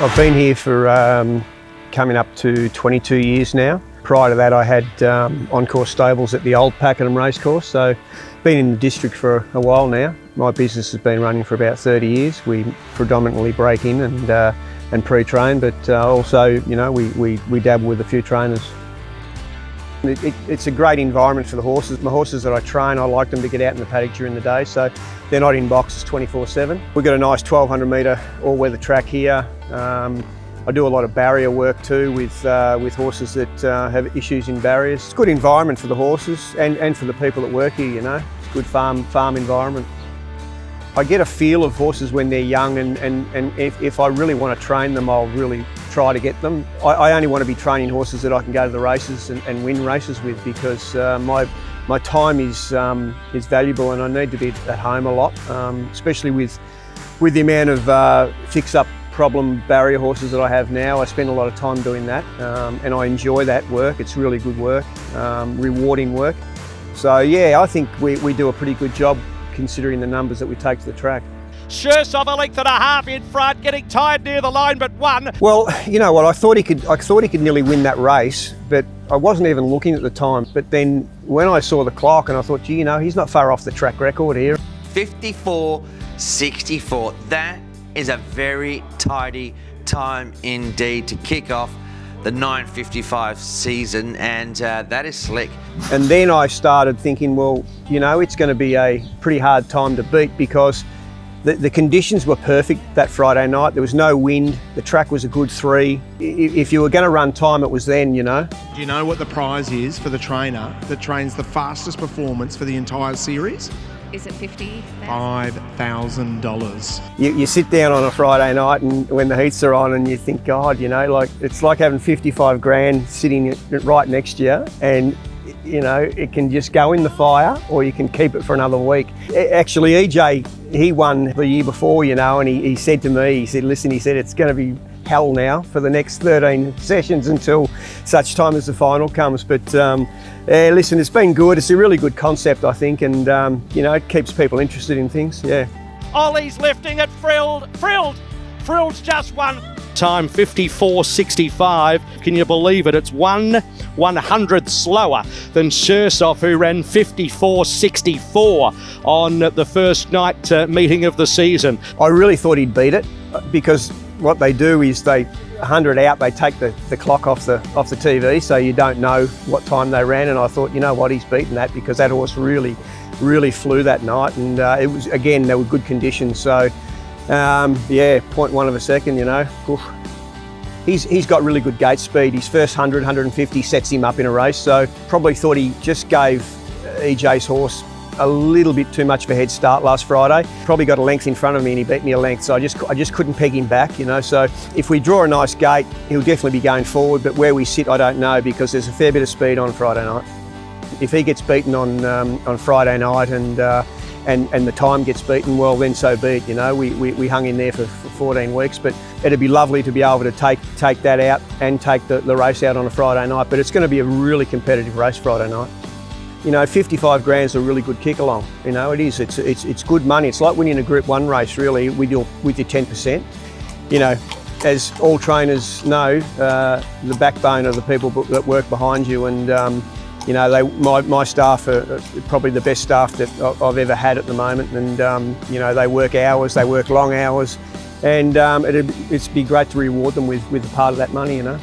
I've been here for coming up to 22 years now. Prior to that, I had on-course stables at the old Pakenham Racecourse, so been in the district for a while now. My business has been running for about 30 years. We predominantly break in and pre-train, but also, you know, we dabble with a few trainers. It's a great environment for the horses. My horses that I train, I like them to get out in the paddock during the day, so they're not in boxes 24/7. We've got a nice 1200 metre all-weather track here. I do a lot of barrier work too with horses that have issues in barriers. It's a good environment for the horses and for the people that work here, you know. It's a good farm environment. I get a feel of horses when they're young, and if I really want to train them, I'll really try to get them. I only want to be training horses that I can go to the races and win races with, because my time is valuable, and I need to be at home a lot, especially with the amount of fix-up problem barrier horses that I have now. I spend a lot of time doing that, and I enjoy that work. It's really good work, rewarding work. So yeah, I think we do a pretty good job considering the numbers that we take to the track. Shirshov a length and a half in front, getting tired near the line, but won. Well, you know what, I thought he could nearly win that race, but I wasn't even looking at the time. But then when I saw the clock, and I thought, gee, you know, he's not far off the track record here. 54.64. That is a very tidy time indeed to kick off the 9.55 season, and that is slick. And then I started thinking, well, you know, it's going to be a pretty hard time to beat, because the conditions were perfect that Friday night. There was no wind, the track was a good 3. If you were going to run time, it was then, you know. Do you know what the prize is for the trainer that trains the fastest performance for the entire series? Is it $50,000? $5,000. You sit down on a Friday night, and when the heats are on, and you think, God, you know, like it's like having 55 grand sitting right next to you, and you know, it can just go in the fire, or you can keep it for another week. Actually, EJ, he won the year before, you know, and he said to me, he said, listen, he said, it's going to be hell now for the next 13 sessions until such time as the final comes. But listen, it's been good. It's a really good concept, I think, and you know, it keeps people interested in things. Yeah. Ollie's lifting it. Frilled just won. Time 54.65. Can you believe it? It's 1/100th slower than Shirshov, who ran 54.64 on the first night meeting of the season. I really thought he'd beat it, because what they do is they 100 out, they take the clock off the TV, so you don't know what time they ran. And I thought, you know what, he's beaten that, because that horse really flew that night, and it was, again, they were good conditions. So yeah, 0.1 of a second, you know. Oof. He's got really good gate speed. His first 100, 150 sets him up in a race, so probably thought he just gave EJ's horse a little bit too much of a head start last Friday. Probably got a length in front of me, and he beat me a length, so I just couldn't peg him back, you know. So if we draw a nice gate, he'll definitely be going forward, but where we sit, I don't know, because there's a fair bit of speed on Friday night. If he gets beaten on Friday night and the time gets beaten, well, then so be it, you know. We hung in there for 14 weeks, but it'd be lovely to be able to take that out and take the race out on a Friday night. But it's going to be a really competitive race Friday night. You know, 55 grand's a really good kick along. You know, it is. It's good money. It's like winning a Group 1 race, really, with your 10%. You know, as all trainers know, the backbone of the people that work behind you, and you know, my staff are probably the best staff that I've ever had at the moment, and you know, they work hours, they work long hours, and it'd be great to reward them with a part of that money, you know.